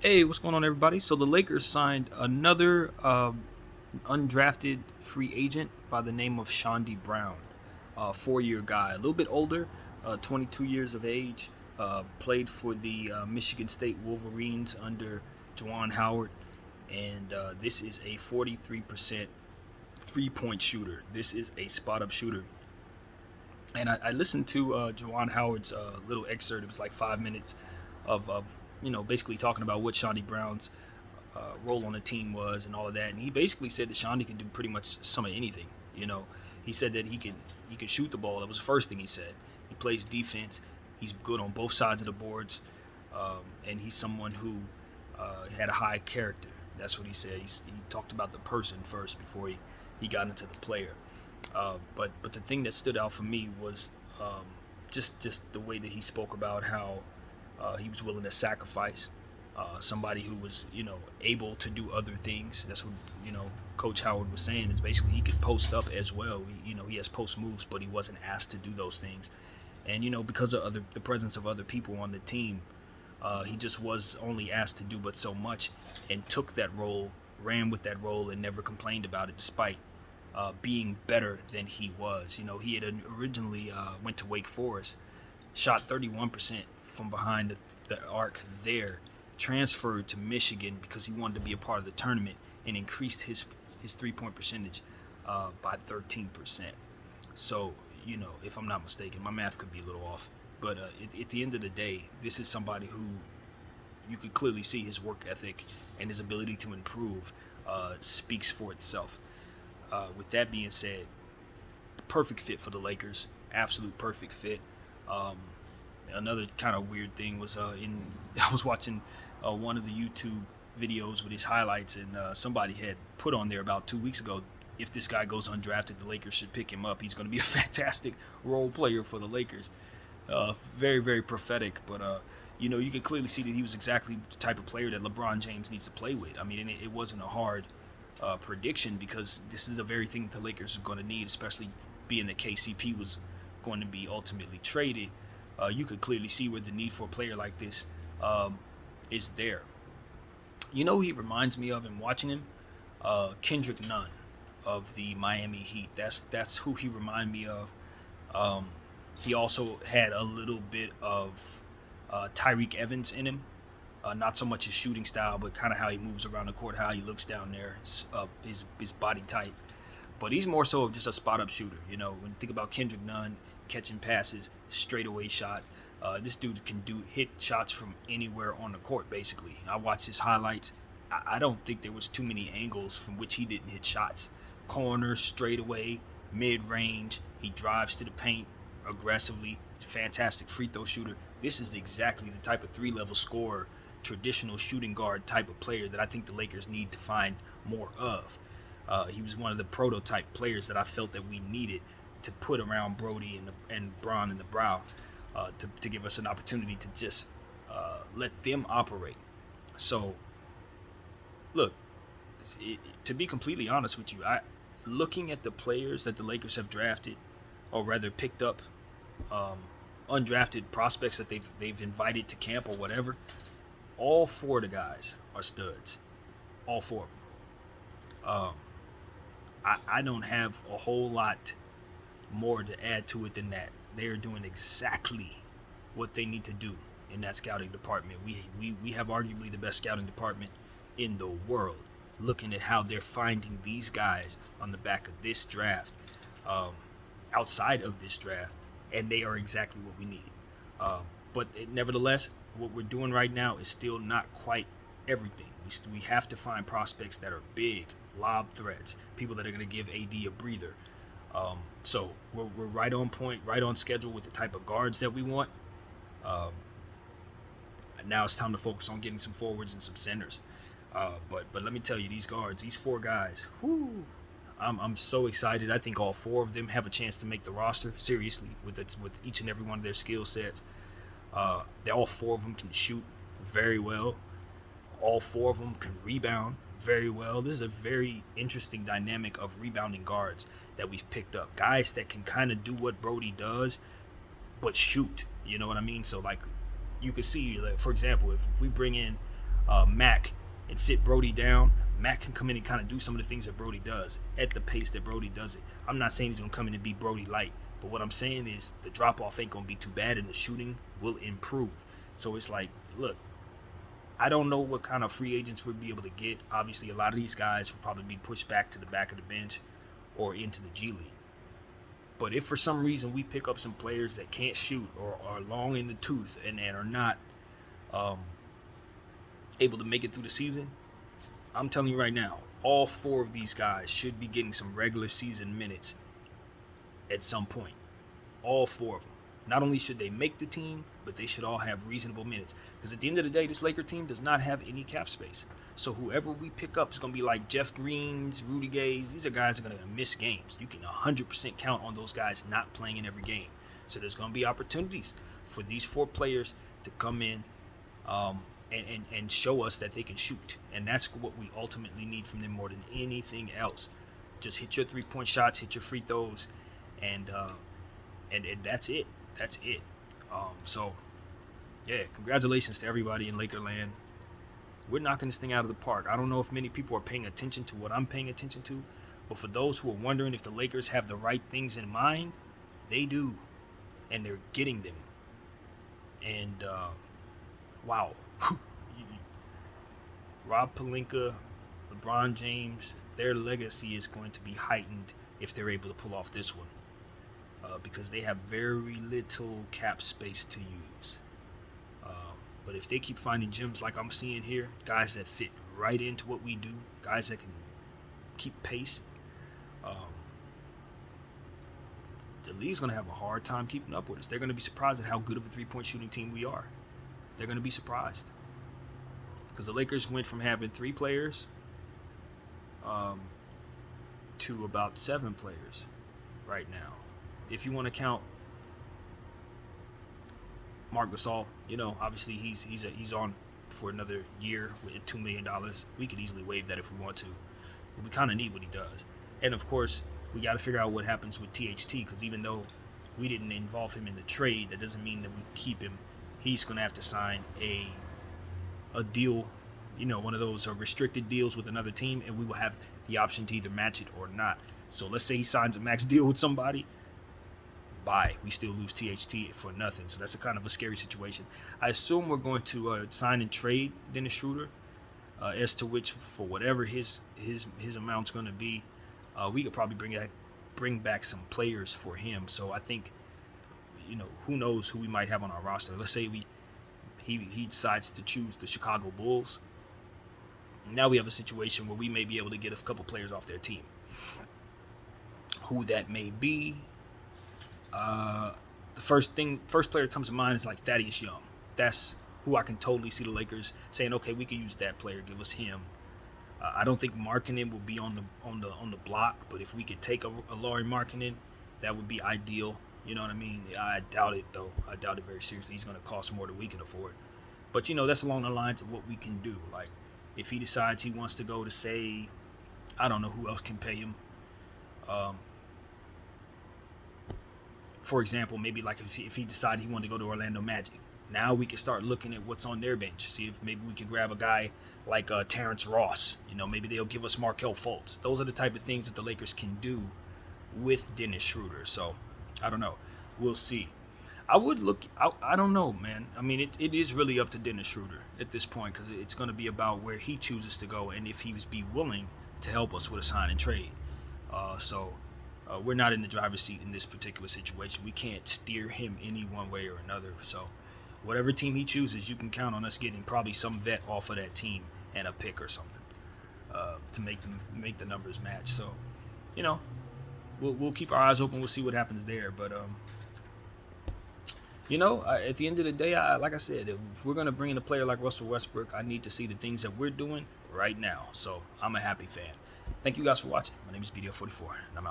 Hey, what's going on, everybody? So the Lakers signed another undrafted free agent by the name of Chaundee Brown, a 4-year guy, a little bit older, 22 years of age, played for the Michigan State Wolverines under Juwan Howard, and this is a 43% three-point shooter. This is a spot-up shooter. And I listened to Juwan Howard's little excerpt. It was like 5 minutes of basically talking about what Chaundee Brown's role on the team was and all of that. And he basically said that Chaundee can do pretty much some of anything. You know, he said that he can shoot the ball. That was the first thing he said. He plays defense. He's good on both sides of the boards, and he's someone who had a high character. That's what he said. He talked about the person first before he got into the player. But the thing that stood out for me was just the way that he spoke about how he was willing to sacrifice somebody who was able to do other things. That's what Coach Howard was saying. Is basically he could post up as well. He has post moves, but he wasn't asked to do those things. And because of the presence of other people on the team, he just was only asked to do but so much, and took that role, ran with that role, and never complained about it, despite being better than he was. He had originally went to Wake Forest, shot 31% from behind the arc there, transferred to Michigan because he wanted to be a part of the tournament, and increased his 3-point percentage by 13%. So, if I'm not mistaken, my math could be a little off. But at the end of the day, this is somebody who you could clearly see his work ethic and his ability to improve speaks for itself. With that being said, perfect fit for the Lakers. Absolute perfect fit. Um, Another kind of weird thing was I was watching one of the YouTube videos with his highlights, and somebody had put on there about 2 weeks ago, if this guy goes undrafted, the Lakers should pick him up. He's going to be a fantastic role player for the Lakers. Very, very prophetic, but you could clearly see that he was exactly the type of player that LeBron James needs to play with. I mean, it wasn't a hard prediction, because this is the very thing the Lakers are going to need, especially being that KCP was going to be ultimately traded. You could clearly see where the need for a player like this is there. Who he reminds me of in watching him? Kendrick Nunn of the Miami Heat. That's who he reminded me of. Um, he also had a little bit of Tyreek Evans in him. Not so much his shooting style, but kind of how he moves around the court, how he looks down there, his body type. But he's more so of just a spot up shooter. When you think about Kendrick Nunn, catching passes, straightaway shot. This dude can hit shots from anywhere on the court. Basically, I watched his highlights. I don't think there was too many angles from which he didn't hit shots. Corner, straightaway, mid range. He drives to the paint aggressively. He's a fantastic free throw shooter. This is exactly the type of 3-level scorer, traditional shooting guard type of player that I think the Lakers need to find more of. He was one of the prototype players that I felt that we needed to put around Brody and Braun in the brow, to give us an opportunity to just let them operate. So, look, to be completely honest with you, looking at the players that the Lakers have drafted, or rather picked up, undrafted prospects that they've invited to camp or whatever, all four of the guys are studs. All four of them. I don't have a whole lot more to add to it than that. They are doing exactly what they need to do in that scouting department. We have arguably the best scouting department in the world, looking at how they're finding these guys on the back of this draft, outside of this draft, and they are exactly what we need. Nevertheless, what we're doing right now is still not quite everything. We have to find prospects that are big, lob threats, people that are going to give AD a breather. So we're right on point, right on schedule with the type of guards that we want. Now it's time to focus on getting some forwards and some centers. But let me tell you, these guards, these four guys, whoo, I'm so excited. I think all four of them have a chance to make the roster. Seriously, with each and every one of their skill sets, all four of them can shoot very well. All four of them can rebound very well. This is a very interesting dynamic of rebounding guards that we've picked up. Guys that can kind of do what Brody does, but shoot. You know what I mean? So, like, you could see, like, for example, if we bring in Mac and sit Brody down, Mac can come in and kind of do some of the things that Brody does at the pace that Brody does it. I'm not saying he's going to come in and be Brody light, but what I'm saying is the drop-off ain't going to be too bad and the shooting will improve. So it's like, look, I don't know what kind of free agents we'll be able to get. Obviously, a lot of these guys will probably be pushed back to the back of the bench or into the G League. But if for some reason we pick up some players that can't shoot or are long in the tooth and are not able to make it through the season, I'm telling you right now, all 4 of these guys should be getting some regular season minutes at some point. All 4 of them. Not only should they make the team, but they should all have reasonable minutes. Because at the end of the day, this Laker team does not have any cap space. So whoever we pick up is going to be like Jeff Greens, Rudy Gays. These are guys that are going to miss games. You can 100% count on those guys not playing in every game. So there's going to be opportunities for these 4 players to come in and show us that they can shoot. And that's what we ultimately need from them more than anything else. Just hit your 3-point shots, hit your free throws, and that's it. That's it. So, yeah, congratulations to everybody in Lakerland. We're knocking this thing out of the park. I don't know if many people are paying attention to what I'm paying attention to, but for those who are wondering if the Lakers have the right things in mind, they do, and they're getting them. And, wow. Rob Pelinka, LeBron James, their legacy is going to be heightened if they're able to pull off this one. Because they have very little cap space to use. But if they keep finding gems like I'm seeing here, guys that fit right into what we do, guys that can keep pace, the league's going to have a hard time keeping up with us. They're going to be surprised at how good of a 3-point shooting team we are. They're going to be surprised. Because the Lakers went from having 3 players to about 7 players right now. If you want to count Marc Gasol, obviously he's on for another year with $2 million. We could easily waive that if we want to, but we kind of need what he does. And of course, we got to figure out what happens with THT, because even though we didn't involve him in the trade, that doesn't mean that we keep him. He's going to have to sign a deal, one of those restricted deals with another team, and we will have the option to either match it or not. So let's say he signs a max deal with somebody. Bye. We still lose THT for nothing. So that's a kind of a scary situation. I assume we're going to sign and trade Dennis Schroeder, as to which, for whatever his amount's going to be, we could probably bring back some players for him. So I think, who knows who we might have on our roster. Let's say he decides to choose the Chicago Bulls. Now we have a situation where we may be able to get a couple players off their team. Who that may be, the first player that comes to mind is like Thaddeus Young. That's who I can totally see the Lakers saying, okay, we can use that player, give us him. I don't think Markkanen will be on the block, but if we could take a Lauri Markkanen, that would be ideal. You know what I mean? I doubt it, though. I doubt it very seriously. He's going to cost more than we can afford. But, that's along the lines of what we can do. Like, if he decides he wants to go to, say, I don't know who else can pay him. For example, maybe like if he decided he wanted to go to Orlando Magic. Now we can start looking at what's on their bench. See if maybe we can grab a guy like Terrence Ross. Maybe they'll give us Markelle Fultz. Those are the type of things that the Lakers can do with Dennis Schroeder. So, I don't know. We'll see. I don't know, man. I mean, it is really up to Dennis Schroeder at this point, because it's going to be about where he chooses to go and if he was be willing to help us with a sign and trade. We're not in the driver's seat in this particular situation. We can't steer him any one way or another. So whatever team he chooses, you can count on us getting probably some vet off of that team and a pick or something to make the numbers match. So, we'll keep our eyes open. We'll see what happens there. But, at the end of the day, like I said, if we're going to bring in a player like Russell Westbrook, I need to see the things that we're doing right now. So I'm a happy fan. Thank you guys for watching. My name is BDO44, and I'm out.